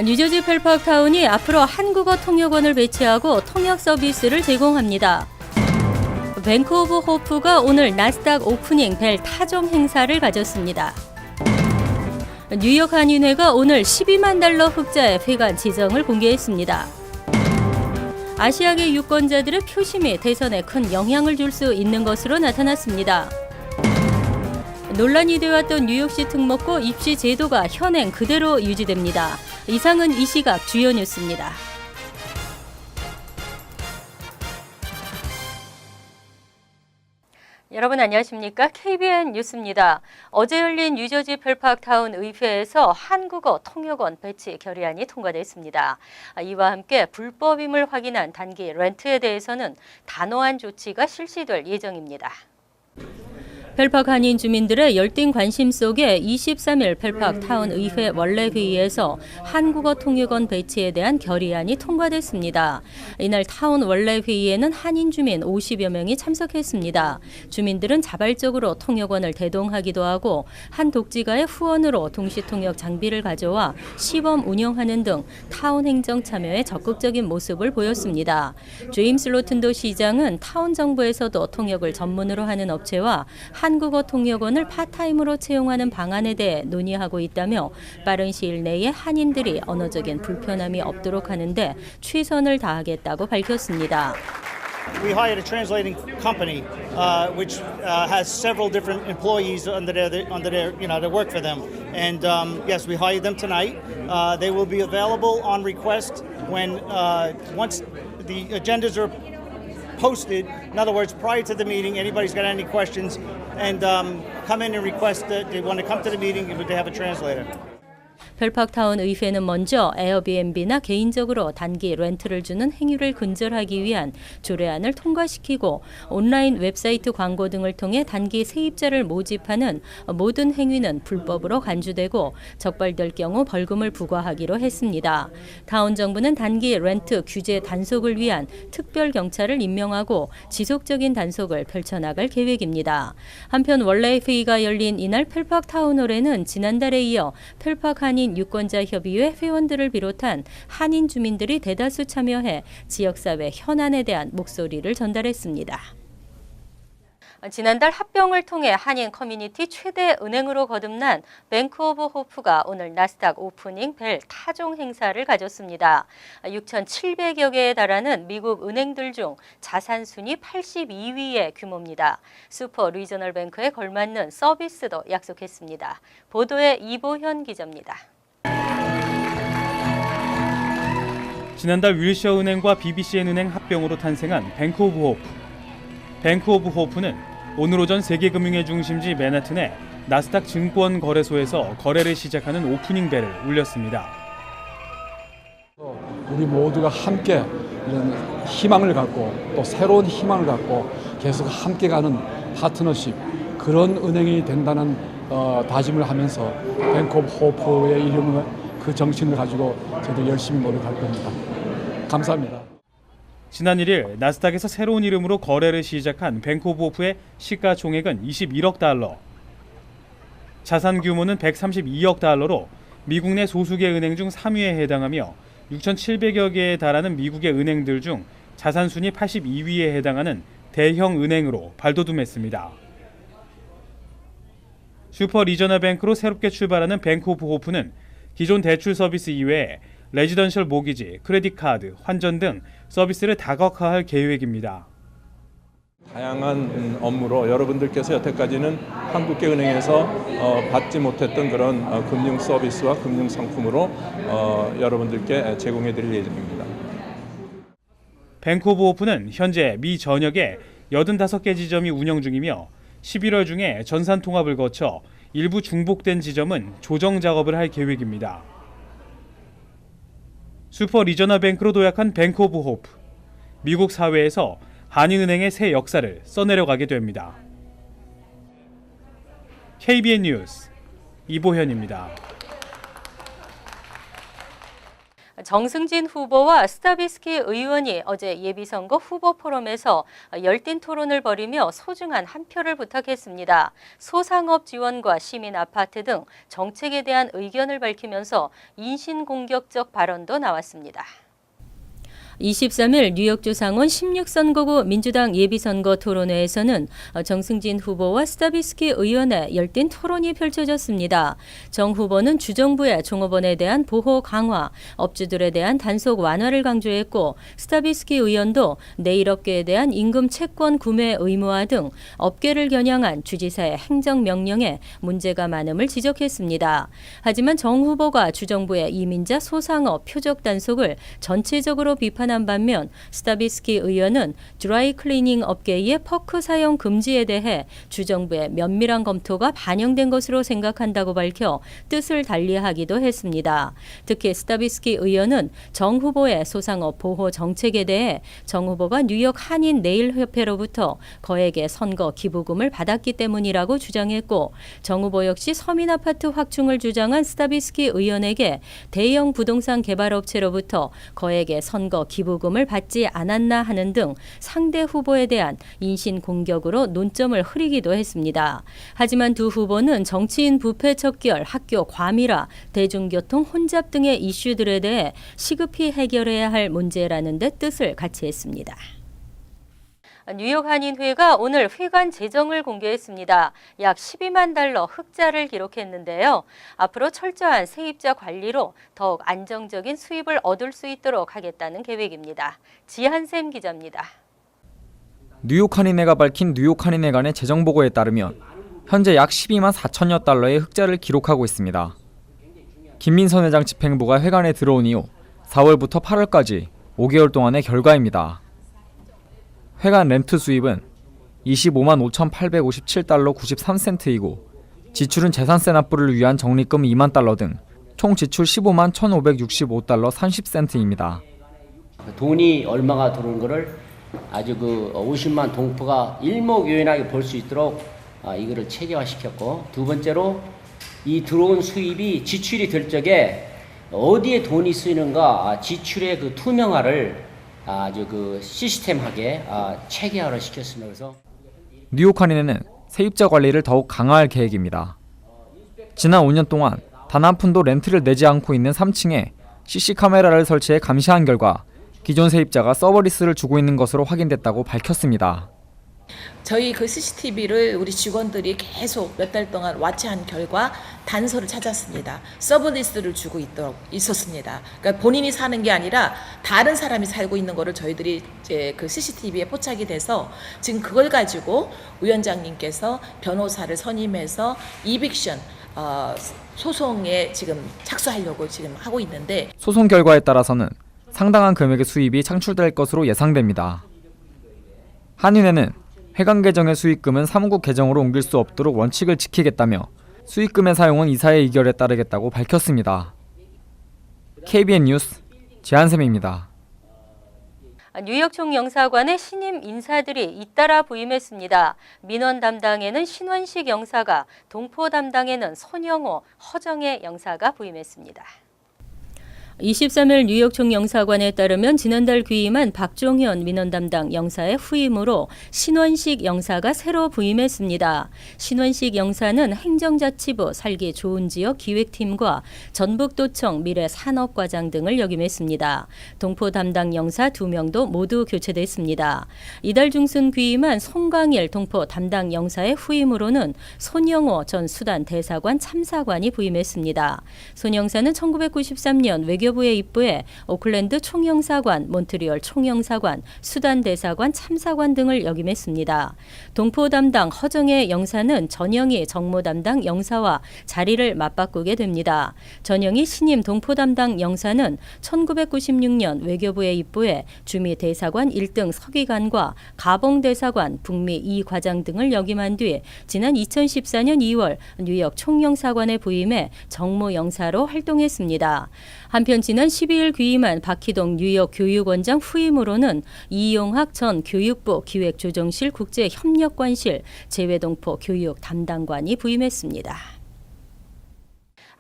뉴저지 펠팍타운이 앞으로 한국어 통역원을 배치하고 통역 서비스를 제공합니다. 뱅크 오브 호프가 오늘 나스닥 오프닝 벨 타종 행사를 가졌습니다. 뉴욕 한인회가 오늘 12만 달러 흑자의 회관 지정을 공개했습니다. 아시아계 유권자들의 표심이 대선에 큰 영향을 줄 수 있는 것으로 나타났습니다. 논란이 되었던 뉴욕시 특목고 입시 제도가 현행 그대로 유지됩니다. 이상은 이 시각 주요 뉴스입니다. 여러분 안녕하십니까? KBN 뉴스입니다. 어제 열린 뉴저지 펠팍타운 의회에서 한국어 통역원 배치 결의안이 통과됐습니다. 이와 함께 불법임을 확인한 단기 렌트에 대해서는 단호한 조치가 실시될 예정입니다. 펠팍 한인 주민들의 열띤 관심 속에 23일 펠팍타운 의회 원래회의에서 한국어 통역원 배치에 대한 결의안이 통과됐습니다. 이날 타운 원래회의에는 한인 주민 50여 명이 참석했습니다. 주민들은 자발적으로 통역원을 대동하기도 하고 한 독지가의 후원으로 동시통역 장비를 가져와 시범 운영하는 등 타운 행정 참여에 적극적인 모습을 보였습니다. 제임스 로튼도 시장은 타운 정부에서도 통역을 전문으로 하는 업체와 한국어 통역원을 파타임으로 채용하는 방안에 대해 논의하고 있다며 빠른 시일 내에 한인들이 언어적인 불편함이 없도록 하는데 최선을 다하겠다고 밝혔습니다. We hired a translating company, which has several different employees under their to work for them. And yes, we hired them tonight. They will be available on request when once the agendas are posted. In other words, prior to the meeting, anybody's got any questions, and come in and request that they want to come to the meeting, they have a translator. 펠팍타운 의회는 먼저 에어비앤비나 개인적으로 단기 렌트를 주는 행위를 근절하기 위한 조례안을 통과시키고 온라인 웹사이트 광고 등을 통해 단기 세입자를 모집하는 모든 행위는 불법으로 간주되고 적발될 경우 벌금을 부과하기로 했습니다. 타운 정부는 단기 렌트 규제 단속을 위한 특별 경찰을 임명하고 지속적인 단속을 펼쳐나갈 계획입니다. 한편 원래 회의가 열린 이날 펠팍타운홀에는 지난달에 이어 펠팍 한인 유권자협의회 회원들을 비롯한 한인 주민들이 대다수 참여해 지역사회 현안에 대한 목소리를 전달했습니다. 지난달 합병을 통해 한인 커뮤니티 최대 은행으로 거듭난 뱅크 오브 호프가 오늘 나스닥 오프닝 벨 타종 행사를 가졌습니다. 6,700여 개에 달하는 미국 은행들 중 자산 순위 82위의 규모입니다. 슈퍼 리저널 뱅크에 걸맞는 서비스도 약속했습니다. 보도에 이보현 기자입니다. 지난달 윌셔 은행과 BBCN 은행 합병으로 탄생한 뱅크 오브 호프. 뱅크 오브 호프는 오늘 오전 세계금융의 중심지 맨하튼의 나스닥 증권 거래소에서 거래를 시작하는 오프닝 벨을 울렸습니다. 우리 모두가 함께 이런 희망을 갖고 또 새로운 희망을 갖고 계속 함께 가는 파트너십, 그런 은행이 된다는 다짐을 하면서 뱅크 오브 호프의 이름을, 그 정신을 가지고 저도 열심히 노력할 겁니다. 감사합니다. 지난 1일 나스닥에서 새로운 이름으로 거래를 시작한 뱅크 오브 호프의 시가총액은 21억 달러. 자산 규모는 132억 달러로 미국 내 소수개 은행 중 3위에 해당하며 6,700여 개에 달하는 미국의 은행들 중 자산 순위 82위에 해당하는 대형 은행으로 발돋움했습니다. 슈퍼 리저널 뱅크로 새롭게 출발하는 뱅크 오브 호프는 기존 대출 서비스 이외에 레지던셜 모기지, 크레딧 카드, 환전 등 서비스를 다각화할 계획입니다. 다양한 업무로 여러분들께서 여태까지는 한국계 은행에서 받지 못했던 그런 금융 서비스와 금융 상품으로 여러분들께 제공해 드릴 예정입니다. 뱅크 오브 호프는 현재 미 전역에 85개 지점이 운영 중이며 11월 중에 전산 통합을 거쳐 일부 중복된 지점은 조정 작업을 할 계획입니다. 슈퍼 리저널 뱅크로 도약한 뱅크 오브 호프. 미국 사회에서 한인은행의 새 역사를 써내려가게 됩니다. KBN 뉴스 이보현입니다. 정승진 후보와 스타비스키 의원이 어제 예비선거 후보 포럼에서 열띤 토론을 벌이며 소중한 한 표를 부탁했습니다. 소상업 지원과 시민 아파트 등 정책에 대한 의견을 밝히면서 인신공격적 발언도 나왔습니다. 23일 뉴욕주 상원 16선거구 민주당 예비선거 토론회에서는 정승진 후보와 스타비스키 의원의 열띤 토론이 펼쳐졌습니다. 정 후보는 주정부의 종업원에 대한 보호 강화, 업주들에 대한 단속 완화를 강조했고 스타비스키 의원도 내일 업계에 대한 임금 채권 구매 의무화 등 업계를 겨냥한 주지사의 행정명령에 문제가 많음을 지적했습니다. 하지만 정 후보가 주정부의 이민자 소상업 표적 단속을 전체적으로 비판한 반면 스타비스키 의원은 드라이 클리닝 업계의 퍼크 사용 금지에 대해 주정부의 면밀한 검토가 반영된 것으로 생각한다고 밝혀 뜻을 달리하기도 했습니다. 특히 스타비스키 의원은 정 후보의 소상업 보호 정책에 대해 정 후보가 뉴욕 한인 네일협회로부터 거액의 선거 기부금을 받았기 때문이라고 주장했고 정 후보 역시 서민 아파트 확충을 주장한 스타비스키 의원에게 대형 부동산 개발업체로부터 거액의 선거 기부금을 받지 않았나 하는 등 상대 후보에 대한 인신공격으로 논점을 흐리기도 했습니다. 하지만 두 후보는 정치인 부패 척결, 학교 과밀화, 대중교통 혼잡 등의 이슈들에 대해 시급히 해결해야 할 문제라는 데 뜻을 같이 했습니다. 뉴욕 한인회가 오늘 회관 재정을 공개했습니다. 약 12만 달러 흑자를 기록했는데요. 앞으로 철저한 세입자 관리로 더욱 안정적인 수입을 얻을 수 있도록 하겠다는 계획입니다. 지한샘 기자입니다. 뉴욕 한인회가 밝힌 뉴욕 한인회 간의 재정 보고에 따르면 현재 약 12만 4천여 달러의 흑자를 기록하고 있습니다. 김민선 회장 집행부가 회관에 들어온 이후 4월부터 8월까지 5개월 동안의 결과입니다. 회관 렌트 수입은 25만 5,857달러 93센트이고 지출은 재산세 납부를 위한 적립금 2만 달러 등 총 지출 15만 1,565달러 30센트입니다. 돈이 얼마가 들어오는 거를 아주 50만 동포가 일목요연하게 볼 수 있도록 이거를 체계화시켰고, 두 번째로 이 들어온 수입이 지출이 될 적에 어디에 돈이 쓰이는가 지출의 그 투명화를 아주 시스템하게 체계화를 시켰습니다. 그래서 뉴욕 한인회는 세입자 관리를 더욱 강화할 계획입니다. 지난 5년 동안 단 한 푼도 렌트를 내지 않고 있는 3층에 CC 카메라를 설치해 감시한 결과 기존 세입자가 서버리스를 주고 있는 것으로 확인됐다고 밝혔습니다. 저희 그 CCTV를 우리 직원들이 계속 몇 달 동안 와치한 결과 단서를 찾았습니다. 서브리스를 주고 있었습니다. 그러니까 본인이 사는 게 아니라 다른 사람이 살고 있는 거를 저희들이 이제 그 CCTV에 포착이 돼서 지금 그걸 가지고 위원장님께서 변호사를 선임해서 이빅션 소송에 지금 착수하려고 지금 하고 있는데, 소송 결과에 따라서는 상당한 금액의 수입이 창출될 것으로 예상됩니다. 한인회는 회관 계정의 수익금은 사무국 계정으로 옮길 수 없도록 원칙을 지키겠다며 수익금의 사용은 이사의 의결에 따르겠다고 밝혔습니다. KBN 뉴스 지한샘입니다. 뉴욕 총영사관의 신임 인사들이 잇따라 부임했습니다. 민원 담당에는 신원식 영사가, 동포 담당에는 손영호, 허정혜 영사가 부임했습니다. 23일 뉴욕 총영사관에 따르면 지난달 귀임한 박종현 민원 담당 영사의 후임으로 신원식 영사가 새로 부임했습니다. 신원식 영사는 행정자치부 살기 좋은 지역 기획팀과 전북도청 미래산업과장 등을 역임했습니다. 동포 담당 영사 2명도 모두 교체됐습니다. 이달 중순 귀임한 송강일 동포 담당 영사의 후임으로는 손영호 전 수단 대사관 참사관이 부임했습니다. 손 영사는 1993년 외교부에 입부해 오클랜드 총영사관, 몬트리올 총영사관, 수단 대사관 참사관 등을 역임했습니다. 동포 담당 허정혜 영사는 전영희 정무 담당 영사와 자리를 맞바꾸게 됩니다. 전영희 신임 동포 담당 영사는 1996년 외교부에 입부해 주미 대사관 1등 서기관과 가봉 대사관, 북미 2과장 등을 역임한 뒤 지난 2014년 2월 뉴욕 총영사관에 부임해 정무영사로 활동했습니다. 한편 지난 12일 귀임한 박희동 뉴욕 교육원장 후임으로는 이용학 전 교육부 기획조정실 국제협력관실 재외동포 교육 담당관이 부임했습니다.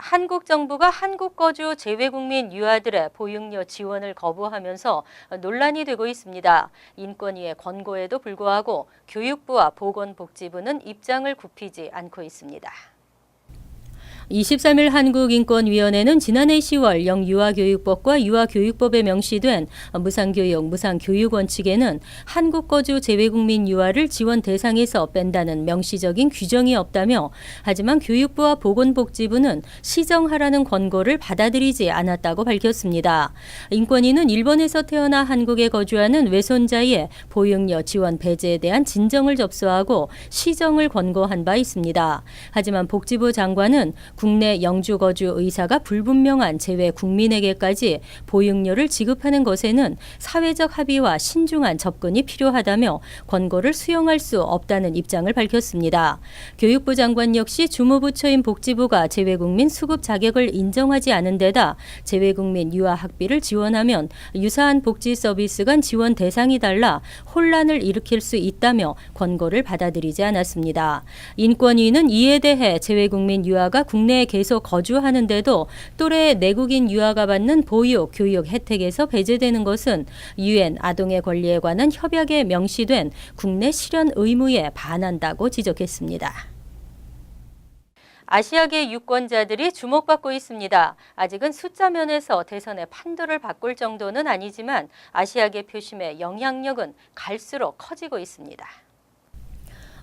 한국 정부가 한국 거주 재외국민 유아들의 보육료 지원을 거부하면서 논란이 되고 있습니다. 인권위의 권고에도 불구하고 교육부와 보건복지부는 입장을 굽히지 않고 있습니다. 23일 한국인권위원회는 지난해 10월 영유아교육법과 유아교육법에 명시된 무상교육, 무상교육 원칙에는 한국 거주 재외국민 유아를 지원 대상에서 뺀다는 명시적인 규정이 없다며, 하지만 교육부와 보건복지부는 시정하라는 권고를 받아들이지 않았다고 밝혔습니다. 인권위는 일본에서 태어나 한국에 거주하는 외손자의 보육료 지원 배제에 대한 진정을 접수하고 시정을 권고한 바 있습니다. 하지만 복지부 장관은 국내 영주 거주 의사가 불분명한 재외 국민에게까지 보육료를 지급하는 것에는 사회적 합의와 신중한 접근이 필요하다며 권고를 수용할 수 없다는 입장을 밝혔습니다. 교육부 장관 역시 주무부처인 복지부가 재외국민 수급 자격을 인정하지 않은 데다 재외국민 유아 학비를 지원하면 유사한 복지 서비스 간 지원 대상이 달라 혼란을 일으킬 수 있다며 권고를 받아들이지 않았습니다. 인권위는 이에 대해 재외국민 유아가 국내에 계속 거주하는데도 또래 내국인 유아가 받는 보육, 교육 혜택에서 배제되는 것은 유엔 아동의 권리에 관한 협약에 명시된 국내 실현 의무에 반한다고 지적했습니다. 아시아계 유권자들이 주목받고 있습니다. 아직은 숫자 면에서 대선의 판도를 바꿀 정도는 아니지만 아시아계 표심의 영향력은 갈수록 커지고 있습니다.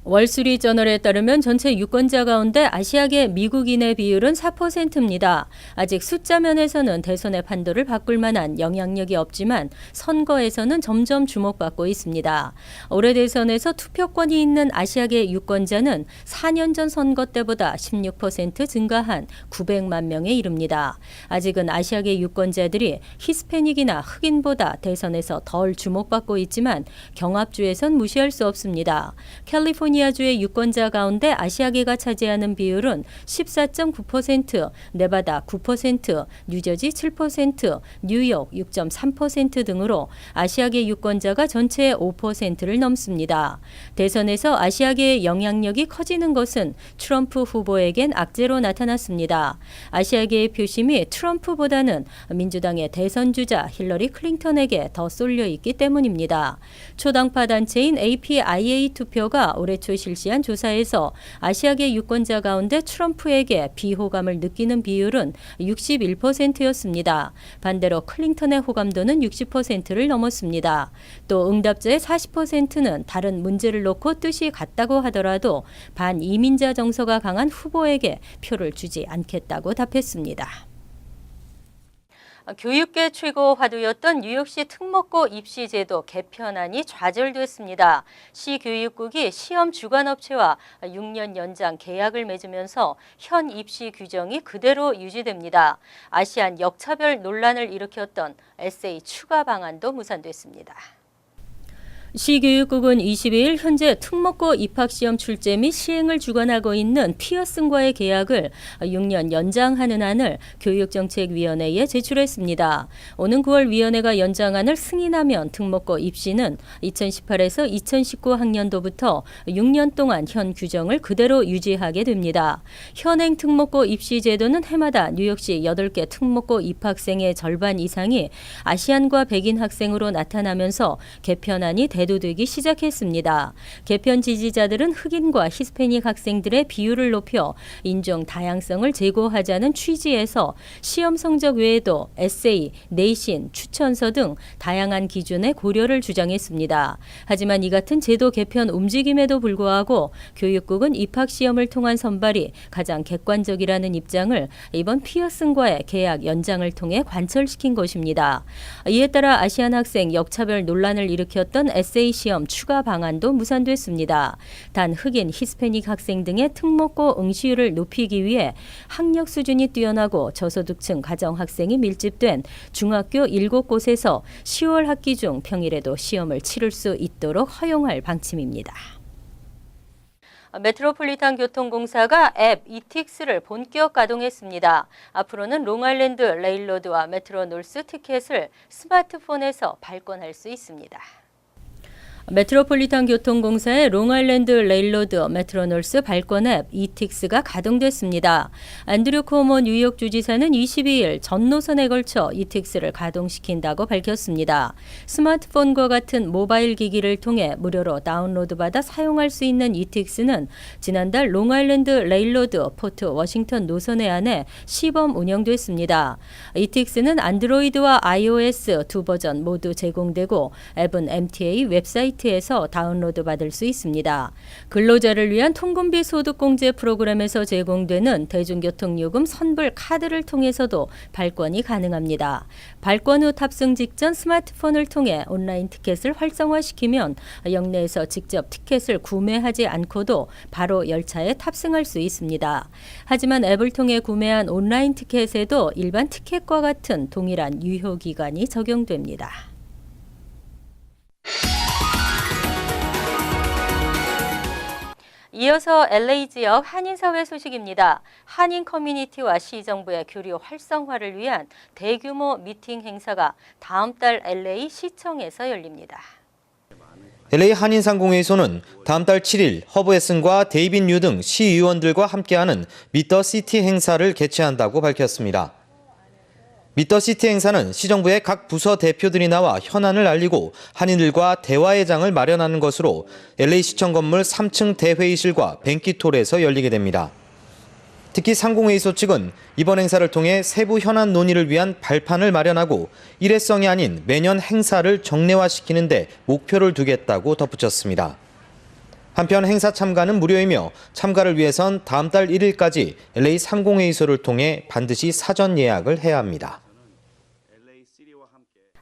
월스트리트저널에 따르면 전체 유권자 가운데 아시아계 미국인의 비율은 4%입니다. 아직 숫자 면에서는 대선의 판도를 바꿀 만한 영향력이 없지만 선거에서는 점점 주목받고 있습니다. 올해 대선에서 투표권이 있는 아시아계 유권자는 4년 전 선거 때보다 16% 증가한 900만 명에 이릅니다. 아직은 아시아계 유권자들이 히스패닉이나 흑인보다 대선에서 덜 주목받고 있지만 경합주에선 무시할 수 없습니다. 캘리포니아주의 유권자 가운데 아시아계가 차지하는 비율은 14.9%, 네바다 9%, 뉴저지 7%, 뉴욕 6.3% 등으로 아시아계 유권자가 전체의 5%를 넘습니다. 대선에서 아시아계의 영향력이 커지는 것은 트럼프 후보에겐 악재로 나타났습니다. 아시아계의 표심이 트럼프보다는 민주당의 대선 주자 힐러리 클린턴에게 더 쏠려 있기 때문입니다. 초당파 단체인 APIA 투표가 올해 초 실시한 조사에서 아시아계 유권자 가운데 트럼프에게 비호감을 느끼는 비율은 61%였습니다. 반대로 클린턴의 호감도는 60%를 넘었습니다. 또 응답자의 40%는 다른 문제를 놓고 뜻이 같다고 하더라도 반이민자 정서가 강한 후보에게 표를 주지 않겠다고 답했습니다. 교육계 최고 화두였던 뉴욕시 특목고 입시 제도 개편안이 좌절됐습니다. 시 교육국이 시험 주관업체와 6년 연장 계약을 맺으면서 현 입시 규정이 그대로 유지됩니다. 아시안 역차별 논란을 일으켰던 에세이 추가 방안도 무산됐습니다. 시교육국은 22일 현재 특목고 입학시험 출제 및 시행을 주관하고 있는 피어슨과의 계약을 6년 연장하는 안을 교육정책위원회에 제출했습니다. 오는 9월 위원회가 연장안을 승인하면 특목고 입시는 2018에서 2019 학년도부터 6년 동안 현 규정을 그대로 유지하게 됩니다. 현행 특목고 입시 제도는 해마다 뉴욕시 8개 특목고 입학생의 절반 이상이 아시안과 백인 학생으로 나타나면서 개편안이 대두되기 시작했습니다. 개편 지지자들은 흑인과 히스패닉 학생들의 비율을 높여 인종 다양성을 제고하자는 취지에서 시험 성적 외에도 에세이, 내신, 추천서 등 다양한 기준의 고려를 주장했습니다. 하지만 이 같은 제도 개편 움직임에도 불구하고 교육국은 입학시험을 통한 선발이 가장 객관적이라는 입장을 이번 피어슨과의 계약 연장을 통해 관철시킨 것입니다. 이에 따라 아시안 학생 역차별 논란을 일으켰던 에세이 시험 추가 방안도 무산됐습니다. 단 흑인, 히스패닉 학생 등의 특목고 응시율을 높이기 위해 학력 수준이 뛰어나고 저소득층 가정 학생이 밀집된 중학교 7곳에서 10월 학기 중 평일에도 시험을 치를 수 있도록 허용할 방침입니다. 메트로폴리탄 교통공사가 앱 이틱스를 본격 가동했습니다. 앞으로는 롱아일랜드 레일로드와 메트로 놀스 티켓을 스마트폰에서 발권할 수 있습니다. 메트로폴리탄 교통공사의 롱아일랜드 레일로드 메트로놀스 발권 앱 이틱스가 가동됐습니다. 안드류 코모 뉴욕 주지사는 22일 전 노선에 걸쳐 이틱스를 가동시킨다고 밝혔습니다. 스마트폰과 같은 모바일 기기를 통해 무료로 다운로드받아 사용할 수 있는 이틱스는 지난달 롱아일랜드 레일로드 포트 워싱턴 노선에 한해 시범 운영됐습니다. 이틱스는 안드로이드와 iOS 두 버전 모두 제공되고 앱은 MTA 웹사이트에서 다운로드 받을 수 있습니다. 근로자를 위한 통근비 소득공제 프로그램에서 제공되는 대중교통요금 선불 카드를 통해서도 발권이 가능합니다. 발권 후 탑승 직전 스마트폰을 통해 온라인 티켓을 활성화시키면 역내에서 직접 티켓을 구매하지 않고도 바로 열차에 탑승할 수 있습니다. 하지만 앱을 통해 구매한 온라인 티켓에도 일반 티켓과 같은 동일한 유효기간이 적용됩니다. 이어서 LA 지역 한인사회 소식입니다. 한인 커뮤니티와 시정부의 교류 활성화를 위한 대규모 미팅 행사가 다음 달 LA 시청에서 열립니다. LA 한인상공회의소는 다음 달 7일 허브 에슨과 데이빗 유 등 시의원들과 함께하는 미트 더 시티 행사를 개최한다고 밝혔습니다. 미트 더 시티 행사는 시정부의 각 부서 대표들이 나와 현안을 알리고 한인들과 대화의 장을 마련하는 것으로 LA시청 건물 3층 대회의실과 뱅키톨에서 열리게 됩니다. 특히 상공회의소 측은 이번 행사를 통해 세부 현안 논의를 위한 발판을 마련하고 일회성이 아닌 매년 행사를 정례화시키는 데 목표를 두겠다고 덧붙였습니다. 한편 행사 참가는 무료이며 참가를 위해선 다음 달 1일까지 LA 상공회의소를 통해 반드시 사전 예약을 해야 합니다.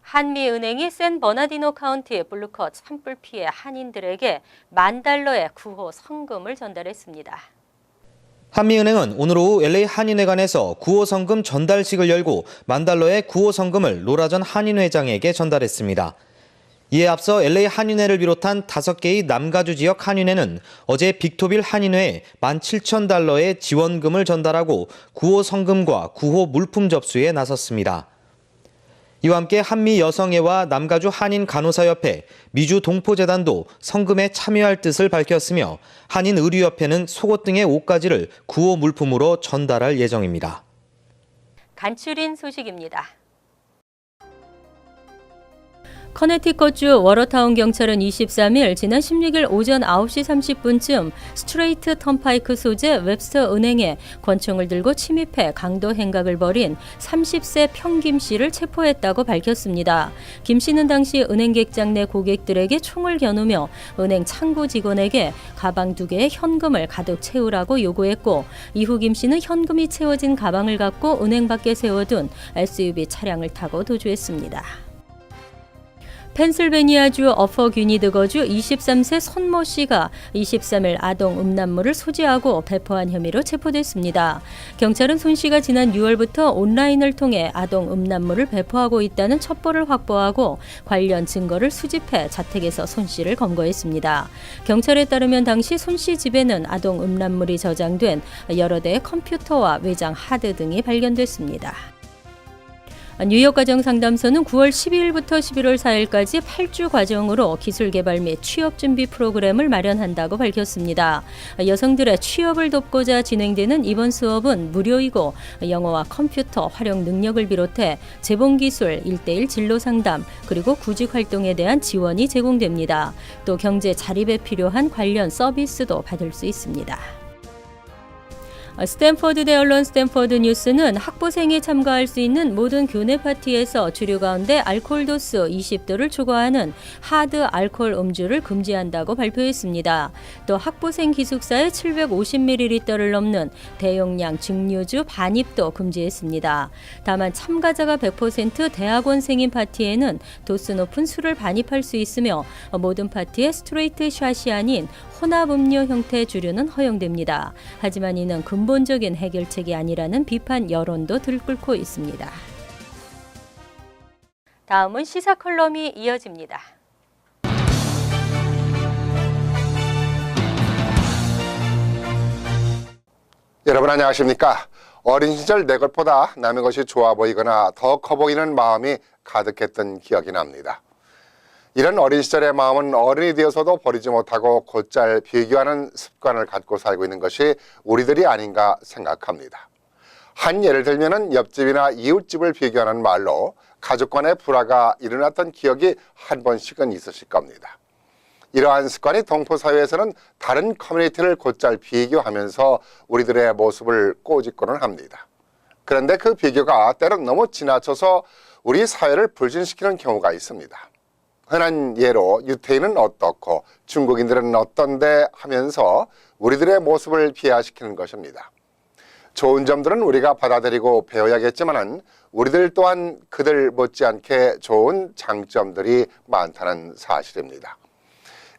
한미은행이 샌 버나디노 카운티 블루컷 산불 피해 한인들에게 $10,000의 구호 성금을 전달했습니다. 한미은행은 오늘 오후 LA 한인회관에서 구호 성금 전달식을 열고 $10,000의 구호 성금을 노라전 한인회장에게 전달했습니다. 이에 앞서 LA 한인회를 비롯한 5개의 남가주 지역 한인회는 어제 빅토빌 한인회에 $17,000의 지원금을 전달하고 구호 성금과 구호 물품 접수에 나섰습니다. 이와 함께 한미여성회와 남가주 한인간호사협회, 미주동포재단도 성금에 참여할 뜻을 밝혔으며 한인의류협회는 속옷 등의 옷가지를 구호 물품으로 전달할 예정입니다. 간추린 소식입니다. 커네티컷주 워러타운 경찰은 23일 지난 16일 오전 9시 30분쯤 스트레이트 턴파이크 소재 웹스터 은행에 권총을 들고 침입해 강도 행각을 벌인 30세 평김 씨를 체포했다고 밝혔습니다. 김 씨는 당시 은행 객장 내 고객들에게 총을 겨누며 은행 창구 직원에게 가방 2개에 현금을 가득 채우라고 요구했고 이후 김 씨는 현금이 채워진 가방을 갖고 은행 밖에 세워둔 SUV 차량을 타고 도주했습니다. 펜실베니아주 어퍼규니드 거주 23세 손모 씨가 23일 아동 음란물을 소지하고 배포한 혐의로 체포됐습니다. 경찰은 손 씨가 지난 6월부터 온라인을 통해 아동 음란물을 배포하고 있다는 첩보를 확보하고 관련 증거를 수집해 자택에서 손 씨를 검거했습니다. 경찰에 따르면 당시 손 씨 집에는 아동 음란물이 저장된 여러 대의 컴퓨터와 외장 하드 등이 발견됐습니다. 뉴욕 가정상담소는 9월 12일부터 11월 4일까지 8주 과정으로 기술개발 및 취업준비 프로그램을 마련한다고 밝혔습니다. 여성들의 취업을 돕고자 진행되는 이번 수업은 무료이고 영어와 컴퓨터 활용 능력을 비롯해 재봉기술, 1:1 진로상담, 그리고 구직활동에 대한 지원이 제공됩니다. 또 경제 자립에 필요한 관련 서비스도 받을 수 있습니다. 스탠퍼드대 언론 스탠퍼드 뉴스는 학부생이 참가할 수 있는 모든 교내 파티에서 주류 가운데 알코올 도수 20도를 초과하는 하드 알코올 음주를 금지한다고 발표했습니다. 또 학부생 기숙사에 750ml를 넘는 대용량 증류주 반입도 금지했습니다. 다만 참가자가 100% 대학원생인 파티에는 도수 높은 술을 반입할 수 있으며 모든 파티에 스트레이트 샷이 아닌 혼합 음료 형태의 주류는 허용됩니다. 하지만 이는 근본적인 해결책이 아니라는 비판 여론도 들끓고 있습니다. 다음은 시사 컬럼이 이어집니다. 여러분 안녕하십니까? 어린 시절 내 것보다 남의 것이 좋아 보이거나 더 커 보이는 마음이 가득했던 기억이 납니다. 이런 어린 시절의 마음은 어른이 되어서도 버리지 못하고 곧잘 비교하는 습관을 갖고 살고 있는 것이 우리들이 아닌가 생각합니다. 한 예를 들면은 옆집이나 이웃집을 비교하는 말로 가족 간의 불화가 일어났던 기억이 한 번씩은 있으실 겁니다. 이러한 습관이 동포사회에서는 다른 커뮤니티를 곧잘 비교하면서 우리들의 모습을 꼬집고는 합니다. 그런데 그 비교가 때론 너무 지나쳐서 우리 사회를 불신시키는 경우가 있습니다. 흔한 예로 유태인은 어떻고 중국인들은 어떤데 하면서 우리들의 모습을 비하시키는 것입니다. 좋은 점들은 우리가 받아들이고 배워야겠지만 우리들 또한 그들 못지않게 좋은 장점들이 많다는 사실입니다.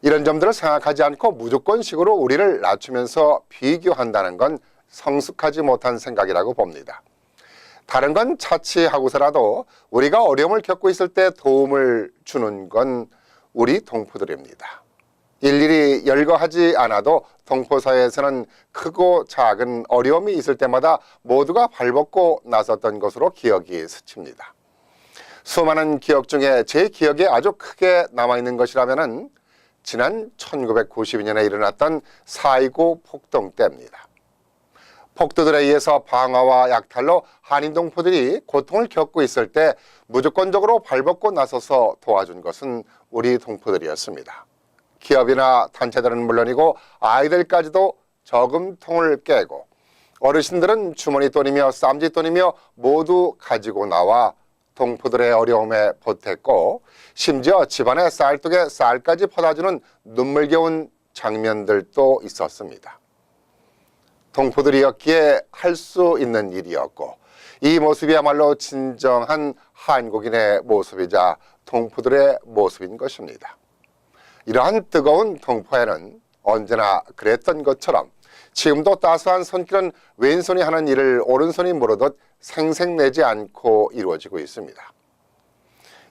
이런 점들을 생각하지 않고 무조건식으로 우리를 낮추면서 비교한다는 건 성숙하지 못한 생각이라고 봅니다. 다른 건 차치하고서라도 우리가 어려움을 겪고 있을 때 도움을 주는 건 우리 동포들입니다. 일일이 열거하지 않아도 동포사회에서는 크고 작은 어려움이 있을 때마다 모두가 발벗고 나섰던 것으로 기억이 스칩니다. 수많은 기억 중에 제 기억에 아주 크게 남아있는 것이라면 지난 1992년에 일어났던 4.29 폭동 때입니다. 폭도들에 의해서 방화와 약탈로 한인 동포들이 고통을 겪고 있을 때 무조건적으로 발벗고 나서서 도와준 것은 우리 동포들이었습니다. 기업이나 단체들은 물론이고 아이들까지도 저금통을 깨고 어르신들은 주머니돈이며 쌈짓돈이며 모두 가지고 나와 동포들의 어려움에 보탰고 심지어 집안의 쌀독에 쌀까지 퍼다주는 눈물겨운 장면들도 있었습니다. 동포들이었기에 할 수 있는 일이었고 이 모습이야말로 진정한 한국인의 모습이자 동포들의 모습인 것입니다. 이러한 뜨거운 동포에는 언제나 그랬던 것처럼 지금도 따스한 손길은 왼손이 하는 일을 오른손이 모르듯 생색내지 않고 이루어지고 있습니다.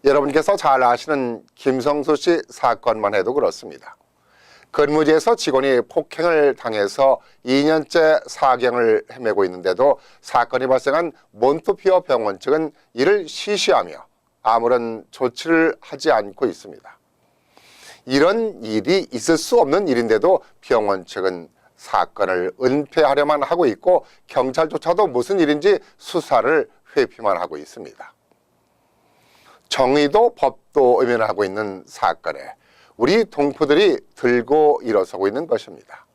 여러분께서 잘 아시는 김성수 씨 사건만 해도 그렇습니다. 근무지에서 직원이 폭행을 당해서 2년째 사경을 헤매고 있는데도 사건이 발생한 몬트피어 병원 측은 이를 시시하며 아무런 조치를 하지 않고 있습니다. 이런 일이 있을 수 없는 일인데도 병원 측은 사건을 은폐하려만 하고 있고 경찰조차도 무슨 일인지 수사를 회피만 하고 있습니다. 정의도 법도 의존하고 있는 사건에 우리 동포들이 들고 일어서고 있는 것입니다.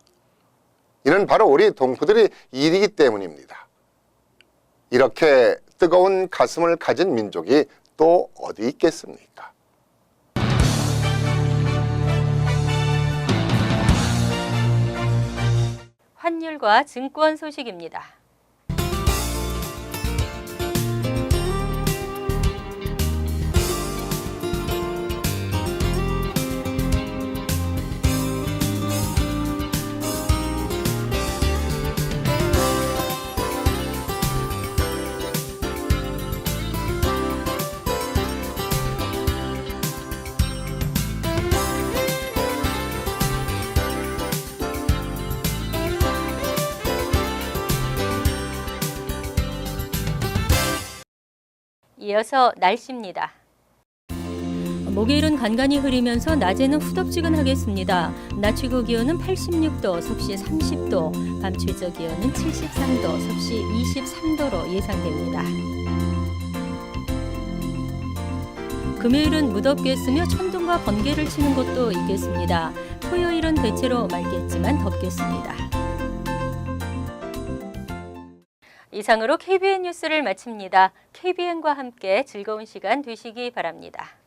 이는 바로 우리 동포들이 일이기 때문입니다. 이렇게 뜨거운 가슴을 가진 민족이 또 어디 있겠습니까? 환율과 증권 소식입니다. 이어서 날씨입니다. 목요일은 간간히 흐리면서 낮에는 후덥지근하겠습니다. 낮 최고 기온은 86도, 섭씨 30도, 밤 최저 기온은 73도, 섭씨 23도로 예상됩니다. 금요일은 무덥겠으며 천둥과 번개를 치는 곳도 있겠습니다. 토요일은 대체로 맑겠지만 덥겠습니다. 이상으로 KBN 뉴스를 마칩니다. KBN과 함께 즐거운 시간 되시기 바랍니다.